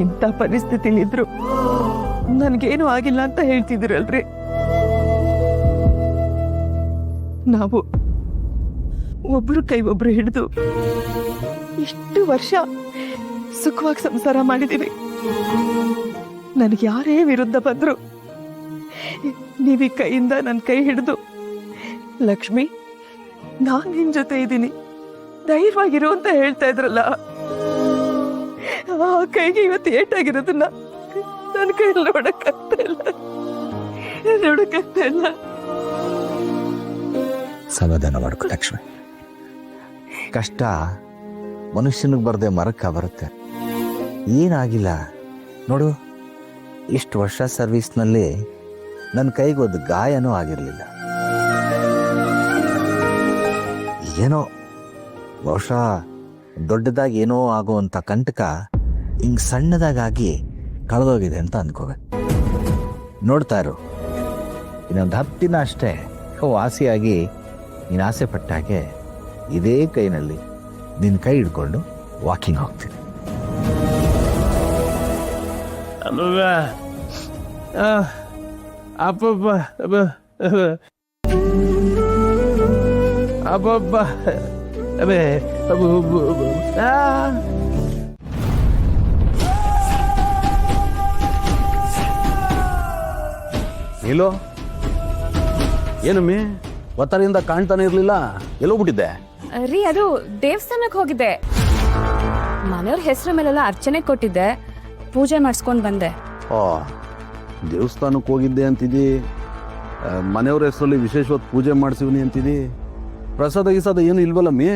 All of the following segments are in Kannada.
ಇಂಥ ಪರಿಸ್ಥಿತಿಲಿದ್ರು ನನ್ಗೇನು ಆಗಿಲ್ಲ ಅಂತ ಹೇಳ್ತಿದ್ದೀರಲ್ರಿ. ನಾವು ಒಬ್ರು ಕೈ ಒಬ್ರು ಹಿಡಿದು ಇಷ್ಟು ವರ್ಷ ಸುಖವಾಗಿ ಸಂಸಾರ ಮಾಡಿದೀವಿ. ನನಗೆ ಯಾರೇ ವಿರುದ್ಧ ಬಂದ್ರು ನೀವೀ ಕೈಯಿಂದ ನನ್ನ ಕೈ ಹಿಡಿದು, ಲಕ್ಷ್ಮಿ ನಾನ್ ನಿನ್ ಜೊತೆ ಇದ್ದೀನಿ, ಧೈರ್ಯವಾಗಿರು ಅಂತ ಹೇಳ್ತಾ ಇದ್ರಲ್ಲ, ಆ ಕೈಗೆ ಇವತ್ತು ಏಟಾಗಿರೋದನ್ನ ನನ್ನ ಕೈಯಲ್ಲಿ ನೋಡಕ್ಕಾಗ್ತಾ ಇಲ್ಲ. ಸಮಾಧಾನ ಮಾಡ್ಕೊ ಲಕ್ಷ್ಮಿ. ಕಷ್ಟ ಮನುಷ್ಯನಿಗೆ ಬರದೆ ಮರಕ್ಕ ಬರುತ್ತೆ. ಏನಾಗಿಲ್ಲ ನೋಡು, ಇಷ್ಟು ವರ್ಷ ಸರ್ವಿಸ್ನಲ್ಲಿ ನನ್ನ ಕೈಗೊಂದು ಗಾಯನೂ ಆಗಿರಲಿಲ್ಲ. ಏನೋ ಬಹುಶಃ ದೊಡ್ಡದಾಗಿ ಏನೋ ಆಗುವಂಥ ಕಂಟಕ ಹಿಂಗೆ ಸಣ್ಣದಾಗಿ ಕಳೆದೋಗಿದೆ ಅಂತ ಅಂದ್ಕೋಬೇಕು. ನೋಡ್ತಾ ಇರು, ಇನ್ನೊಂದು 10 ದಿನ ಅಷ್ಟೇ ವಾಸಿಯಾಗಿ ನೀನು ಆಸೆ ಪಟ್ಟ ಹಾಗೆ ಇದೇ ಕೈನಲ್ಲಿ ನಿನ್ನ ಕೈ ಹಿಡ್ಕೊಂಡು ವಾಕಿಂಗ್ ಹೋಗ್ತೀನಿ. ಅಪ್ಪಪ್ಪ ಅಬ್ಬಬ್ಬ ಅಬೇ ನೀಲೋ, ಏನಮ್ಮಿ ಒತ್ತರಿಂದ ಕಾಣ್ತಾನೆ ಇರ್ಲಿಲ್ಲ, ಎಲ್ಲೋಗ್ಬಿಟ್ಟಿದ್ದೆ? ರೀ, ಅದು ದೇವಸ್ಥಾನಕ್ಕೆ ಹೋಗಿದ್ದೆ. ಮನೆಯವ್ರ ಹೆಸರು ಮೇಲೆಲ್ಲ ಅರ್ಚನೆ ಕೊಟ್ಟಿದ್ದೆ, ಪೂಜೆ ಮಾಡಿಸ್ಕೊಂಡು ಬಂದೆ. ಓ, ದೇವಸ್ಥಾನಕ್ಕೆ ಹೋಗಿದ್ದೆ ಅಂತಿದ್ದಿ, ಮನೆಯವ್ರ ಹೆಸರಲ್ಲಿ ವಿಶೇಷವಾದ ಪೂಜೆ ಮಾಡಿಸಿವ್ನಿ ಅಂತಿದ್ದಿ. ಪ್ರಸಾದ ಗಿಸಾದ ಏನು ಇಲ್ವಲ್ಲಮ್ಮಿ,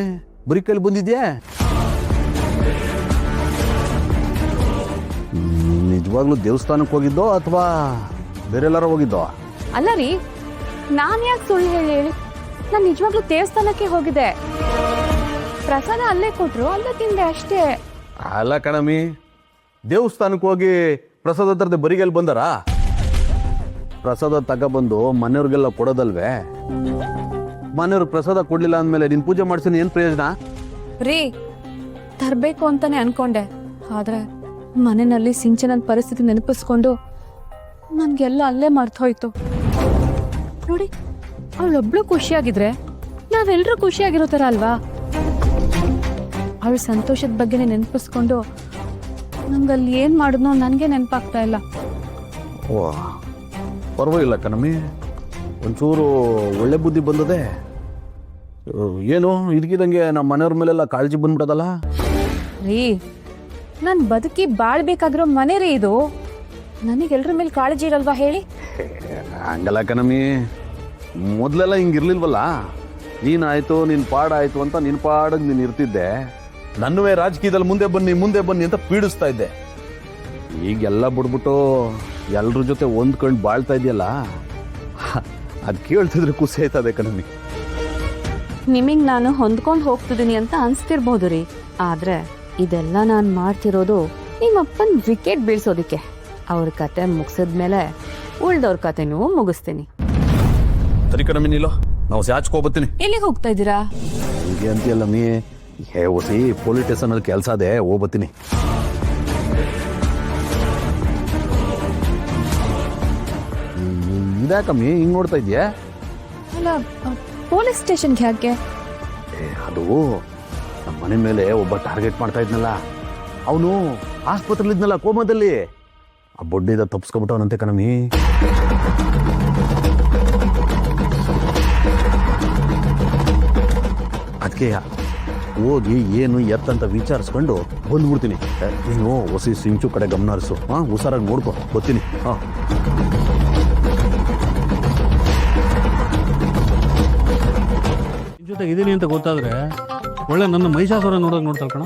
ಬರೀ ಕೈಲಿ ಬಂದಿದ್ಯಾ? ನಿಜವಾಗ್ಲೂ ದೇವಸ್ಥಾನಕ್ಕೆ ಹೋಗಿದ್ದೋ ಅಥವಾ ಬೇರೆಲ್ಲಾರ ಹೋಗಿದ್ದೋ? ಅಲ್ಲ ರೀ, ನಾನು ಯಾಕೆ ಸುಳ್ಳು ಹೇಳಿ? ನಾನು ನಿಜವಾಗ್ಲೂ ದೇವಸ್ಥಾನಕ್ಕೆ ಹೋಗಿದ್ದೆ. ಪ್ರಸಾದ ಅಲ್ಲೇ ಕೊಟ್ರು, ಅಲ್ಲೇ ತಿಂದೆ ಅಷ್ಟೇ. ಅಲ್ಲ ಕಣಮ್ಮಿ, ದೇವಸ್ಥಾನಕ್ಕೆ ಹೋಗಿ ಪ್ರಸಾದ ತರದೆ ಬರಿಗೆಲ್ಲಿ ಬಂದಾರ? ಪ್ರಸಾದ ತಗೊಬಂದು ಮನೆಯವ್ರಿಗೆಲ್ಲ ಕೊಡೋದಲ್ವೇ? ಮನೆಯವ್ರಿಗೆ ಪ್ರಸಾದ ಕೊಡ್ಲಿಲ್ಲ ಅಂದಮೇಲೆ ನೀನು ಪೂಜೆ ಮಾಡ್ಸಿನ ಏನು ಪ್ರಯೋಜನ? ರೀ, ತರಬೇಕು ಅಂತಾನೆ ಅನ್ಕೊಂಡೆ, ಆದ್ರೆ ಮನೆಯಲ್ಲಿ ಸಿಂಚನದ ಪರಿಸ್ಥಿತಿ ನೆನಪಿಸ್ಕೊಂಡು ನನ್ಗೆಲ್ಲ ಅಲ್ಲೇ ಮರ್ತೋಯ್ತು. ನೋಡಿ, ಅವಳೊಬ್ಳು ಖುಷಿಯಾಗಿದ್ರೆ ನಾವೆಲ್ಲರೂ ಖುಷಿಯಾಗಿರೋ ಥರ ಅಲ್ವಾ? ಅವಳ ಸಂತೋಷದ ಬಗ್ಗೆನೇ ನೆನಪಿಸ್ಕೊಂಡು ನಂಗಲ್ಲಿ ಏನು ಮಾಡಿದ್ನೋ ನನಗೆ ನೆನಪಾಗ್ತಾ ಇಲ್ಲ. ಓ, ಪರವಾಗಿಲ್ಲ ಕಣಮ್ಮಿ, ಒಂಚೂರು ಒಳ್ಳೆ ಬುದ್ಧಿ ಬಂದದೆ. ಏನು ಇದಕ್ಕಿದಂಗೆ ನಮ್ಮ ಮನೆಯವ್ರ ಮೇಲೆಲ್ಲ ಕಾಳಜಿ ಬಂದ್ಬಿಡೋದಲ್ಲ? ರೀ, ನಾನು ಬದುಕಿ ಬಾಳ್ಬೇಕಾಗಿರೋ ಮನೆ ರೀ ಇದು. ನನಗೆಲ್ರ ಮೇಲೆ ಕಾಳಜಿ ಇರಲ್ವಾ ಹೇಳಿ? ಹಂಗಲ್ಲ ಕಣಮ್ಮಿ, ಮೊದಲೆಲ್ಲ ಹಿಂಗಿರ್ಲಿಲ್ವಲ್ಲ. ನೀನಾಯ್ತು, ನಿನ್ನ ಪಾಡಾಯ್ತು ಅಂತ ನಿನ್ನ ಪಾಡಾಗಿ ನೀನು ಇರ್ತಿದ್ದೆ. ನನ್ನುವೇ ರಾಜಕೀಯದಲ್ಲಿ ಮುಂದೆ ಬನ್ನಿ ಅಂತ ಪೀಡಿಸ್ತಾ ಇದ್ದೆ. ಈಗೆಲ್ಲ ಬಿಡ್ಬಿಟ್ಟು ಎಲ್ರ ಜೊತೆ ಹೊಂದ್ಕೊಂಡು ಬಾಳ್ತಾ ಇದೆಯಲ್ಲ, ಅದು ಕೇಳ್ತಿದ್ರೆ ಖುಷಿ ಆಯ್ತದೆ ಕಣಮ್ಮಿ. ನಿಮಗೆ ನಾನು ಹೊಂದ್ಕೊಂಡು ಹೋಗ್ತಿದ್ದೀನಿ ಅಂತ ಅನ್ಸ್ತಿರ್ಬೋದು ರೀ, ಆದ್ರೆ ಇದೆಲ್ಲ ನಾನು ಮಾಡ್ತಿರೋದು ನಿಮ್ಮಪ್ಪನ ವಿಕೆಟ್ ಬೀಳ್ಸೋದಿಕ್ಕೆ. ಅವ್ರ ಕತೆ ಮುಗಿಸಿದ್ಮೇಲೆ ಉಳ್ದವ್ರ ಕತೆನೂ ಮುಗಿಸ್ತೀನಿ. ಸರಿ ಕಣಮ್ಮಿ, ನೀಲೋ, ನಾವು ಸಾಚ್ಕೋಬತ್ತೀನಿ. ಎಲ್ಲಿಗೆ ಹೋಗ್ತಾ ಇದ್ದೀರಾ? ಹೀಗೆ ಅಂತೀಯಲ್ಲ ಮೀ, ಹೊಸಿ ಪೊಲೀಸ್ ಸ್ಟೇಷನಲ್ಲಿ ಕೆಲಸ ಅದೇ, ಹೋಗ್ಬತ್ತೀನಿ. ಇದ್ಯಾಕಮ್ಮಿ ಹಿಂಗೆ ನೋಡ್ತಾ ಇದೆಯಾ? ಅಲ್ಲ, ಪೊಲೀಸ್ ಸ್ಟೇಷನ್ಗೆ ಯಾಕೆ? ಅದು ನಮ್ಮ ಮನೆ ಮೇಲೆ ಒಬ್ಬ ಟಾರ್ಗೆಟ್ ಮಾಡ್ತಾ ಇದ್ನಲ್ಲ, ಅವನು ಆಸ್ಪತ್ರೆಲಿದ್ನಲ್ಲ ಕೋಮದಲ್ಲಿ, ಆ ಬೊಡ್ಡಿದ ತಪ್ಪಿಸ್ಕೊಬಿಟ್ಟವನಂತೆ ಕಣಮ್ಮಿ. ಅದಕ್ಕೆ ಹೋಗಿ ಏನು ಎತ್ತಂತ ವಿಚಾರಿಸ್ಕೊಂಡು ಬಂದ್ಬಿಡ್ತೀನಿ. ನೀನು ಹೊಸಿ ಸಿಂಚು ಕಡೆ ಗಮನ ಹರಿಸು. ಹುಷಾರಾಗಿ ನೋಡ್ಕೊ, ಬರ್ತೀನಿ. ಜೊತೆಗೆ ಇದೀನಿ ಅಂತ ಗೊತ್ತಾದ್ರೆ ಒಳ್ಳೆ ನನ್ನ ಮಹಿಷಾಸುರ ನೋಡೋಕೆ ನೋಡ್ತಾಳೆ ಕಣ.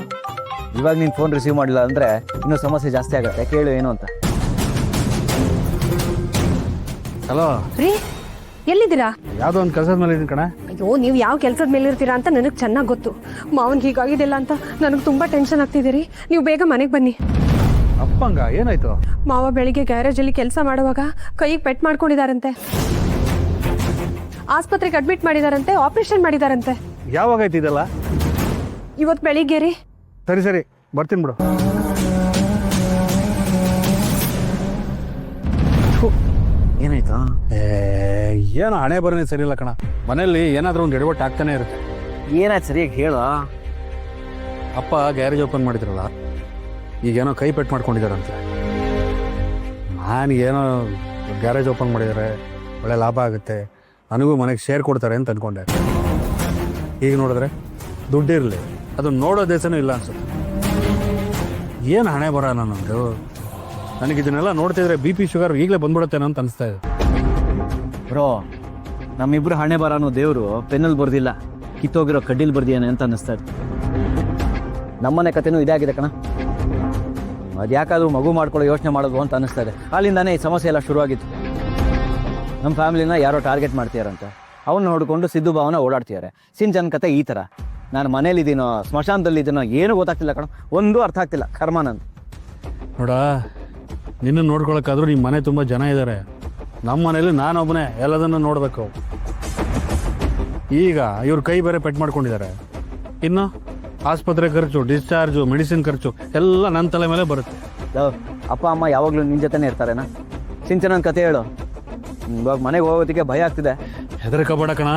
ಇವಾಗ ನೀನು ಫೋನ್ ರಿಸೀವ್ ಮಾಡಿಲ್ಲ ಅಂದರೆ ಇನ್ನೂ ಸಮಸ್ಯೆ ಜಾಸ್ತಿ ಆಗುತ್ತೆ. ಕೇಳು ಏನು ಅಂತ. ಹಲೋ ರೀ, ಎಲ್ಲಿದ್ದೀರಾ? ಯಾವುದೋ ಒಂದು ಕೆಲಸದ ಮೇಲೆ ಇದೀನಿ ಕಣ. ಅಯ್ಯೋ, ನೀವು ಯಾವ ಕೆಲಸದ ಮೇಲೆ ಇರ್ತೀರಾ ಅಂತ ನನಗೆ ಚೆನ್ನಾಗಿ ಗೊತ್ತು. ಮಾವನ್ಗೆ ಹೀಗಾಗಿದೆಲ್ಲ ಅಂತ ನನಗೆ ತುಂಬ ಟೆನ್ಷನ್ ಆಗ್ತಿದ್ದೀರಿ. ನೀವು ಬೇಗ ಮನೆಗೆ ಬನ್ನಿ. ಅಪ್ಪಂಗ ಏನಾಯ್ತು? ಮಾವ ಬೆಳಿಗ್ಗೆ ಗ್ಯಾರೇಜಲ್ಲಿ ಕೆಲಸ ಮಾಡುವಾಗ ಕೈಗೆ ಪೆಟ್ ಮಾಡ್ಕೊಂಡಿದಾರಂತೆ, ಆಸ್ಪತ್ರೆಗೆ ಅಡ್ಮಿಟ್ ಮಾಡಿದಾರಂತೆ, ಆಪರೇಷನ್ ಮಾಡಿದಾರಂತೆ. ಯಾವಾಗ ಆಯ್ತು ಇದೆಲ್ಲ? ಇವತ್ತು ಬೆಳಿಗ್ಗೆ ರೀ. ಸರಿ ಬರ್ತೀನಿ ಬಿಡು. ಏನಾಯ್ತು? ಏನು ಹಣೆ ಬರನೇ ಸರಿ ಇಲ್ಲ ಕಣ. ಮನೇಲಿ ಏನಾದರೂ ಒಂದು ಎಡವಟ್ಟು ಆಗ್ತಾನೆ ಇರುತ್ತೆ. ಏನಾಯ್ತು ಸರಿಯಾಗಿ ಹೇಳು. ಅಪ್ಪ ಗ್ಯಾರೇಜ್ ಓಪನ್ ಮಾಡಿದ್ರಲ್ಲ, ಈಗೇನೋ ಕೈ ಪೆಟ್ಟು ಮಾಡ್ಕೊಂಡಿದ್ದಾರಂತೆ. ಏನೋ ಗ್ಯಾರೇಜ್ ಓಪನ್ ಮಾಡಿದ್ದಾರೆ, ಒಳ್ಳೆ ಲಾಭ ಆಗುತ್ತೆ, ನನಗೂ ಮನೆಗೆ ಶೇರ್ ಕೊಡ್ತಾರೆ ಅಂತ ಅಂದ್ಕೊಂಡೆ. ಈಗ ನೋಡಿದ್ರೆ ದುಡ್ಡಿರಲಿ, ಅದು ನೋಡೋ ದೇಶನೂ ಇಲ್ಲ ಅನ್ಸುತ್ತೆ. ಏನು ಹಣೆ ಬರ ನನ್ನದು. ನನಗಿದನ್ನೆಲ್ಲ ನೋಡ್ತಿದ್ರೆ ಬಿ ಪಿ ಶುಗರ್ ಈಗಲೇ ಬಂದ್ಬಿಡುತ್ತೇನೋ ಅಂತ ಅನಿಸ್ತಾ ಇದೆ. ಬ್ರೋ, ನಮ್ಮಿಬ್ರು ಹಣೆ ಬರೋನು ದೇವರು ಪೆನ್ನಲ್ಲಿ ಬರ್ದಿಲ್ಲ, ಕಿತ್ತೋಗಿರೋ ಕಡ್ಡಿಲ್ ಬರ್ದಿಯಾನೆ ಅಂತ ಅನ್ನಿಸ್ತಾ ಇತ್ತು. ನಮ್ಮನೆ ಕತೆನೂ ಇದೇ ಆಗಿದೆ ಕಣ. ಅದು ಯಾಕಾದ್ರೂ ಮಗು ಮಾಡ್ಕೊಳ್ಳೋ ಯೋಚನೆ ಮಾಡೋದು ಅಂತ ಅನ್ನಿಸ್ತಾ ಇದೆ. ಅಲ್ಲಿಂದಾನೇ ಈ ಸಮಸ್ಯೆ ಎಲ್ಲ ಶುರುವಾಗಿತ್ತು. ನಮ್ಮ ಫ್ಯಾಮಿಲಿನ ಯಾರೋ ಟಾರ್ಗೆಟ್ ಮಾಡ್ತೀಯಾರಂತೆ, ಅವನ್ನ ನೋಡಿಕೊಂಡು ಸಿದ್ದು ಭಾವನ ಓಡಾಡ್ತಿದ್ದಾರೆ. ಸಿಂಚನ್ ಕತೆ ಈ ಥರ. ನಾನು ಮನೇಲಿದ್ದೀನೋ ಸ್ಮಶಾನದಲ್ಲಿದ್ದೀನೋ ಏನೂ ಗೊತ್ತಾಗ್ತಿಲ್ಲ ಕಣ, ಒಂದೂ ಅರ್ಥ ಆಗ್ತಿಲ್ಲ. ಕರ್ಮ ನಂದು. ನೋಡ, ನಿನ್ನ ನೋಡ್ಕೊಳಕ್ಕಾದ್ರೂ ನಿಮ್ಮ ಮನೆ ತುಂಬ ಜನ ಇದ್ದಾರೆ. ನಮ್ಮ ಮನೇಲಿ ನಾನೊಬ್ಬನೇ ಎಲ್ಲದನ್ನು ನೋಡಬೇಕು. ಈಗ ಇವ್ರ ಕೈ ಬೇರೆ ಪೆಟ್ಟು ಮಾಡ್ಕೊಂಡಿದ್ದಾರೆ. ಇನ್ನು ಆಸ್ಪತ್ರೆ ಖರ್ಚು, ಡಿಸ್ಚಾರ್ಜು, ಮೆಡಿಸಿನ್ ಖರ್ಚು ಎಲ್ಲ ನನ್ನ ತಲೆ ಮೇಲೆ ಬರುತ್ತೆ. ಅಪ್ಪ ಅಮ್ಮ ಯಾವಾಗಲೂ ನಿನ್ನ ಜೊತೆನೇ ಇರ್ತಾರೇನಾ? ಸಿಂಚನನ್ ಕತೆ ಹೇಳು. ಇವಾಗ ಮನೆಗೆ ಹೋಗೋದಕ್ಕೆ ಭಯ ಆಗ್ತಿದೆ. ಹೆದರ್ಕೋಬೇಡ ಕಣ,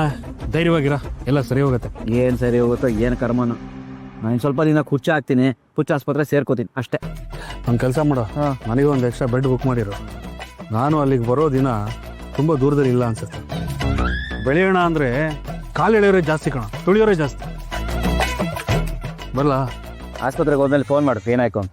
ಧೈರ್ಯವಾಗಿರ, ಎಲ್ಲ ಸರಿ ಹೋಗುತ್ತೆ. ಏನು ಸರಿ ಹೋಗುತ್ತೋ ಏನು ಕರ್ಮನೋ. ನಾನು ಸ್ವಲ್ಪ ದಿನ ಕುಚ್ಚ ಆಗ್ತೀನಿ, ಕುಚ್ಚ ಆಸ್ಪತ್ರೆ ಸೇರ್ಕೋತೀನಿ ಅಷ್ಟೇ. ಒಂದು ಕೆಲಸ ಮಾಡೋ, ನನಗೆ ಒಂದು ಎಕ್ಸ್ಟ್ರಾ ಬೆಡ್ ಬುಕ್ ಮಾಡಿರು. ನಾನು ಅಲ್ಲಿಗೆ ಬರೋ ದಿನ ತುಂಬ ದೂರದಲ್ಲಿ ಇಲ್ಲ ಅನ್ಸುತ್ತೆ. ಬೆಳೆಯೋಣ ಅಂದರೆ ಕಾಲು ಎಳೆಯೋರೇ ಜಾಸ್ತಿ ಕಣ, ತುಳಿಯೋರೇ ಜಾಸ್ತಿ. ಬರಲ್ಲ? ಆಸ್ಪತ್ರೆಗೆ ಹೋದ್ಮೇಲೆ ಫೋನ್ ಮಾಡು, ಏನಾಯ್ತು ಅಂತ.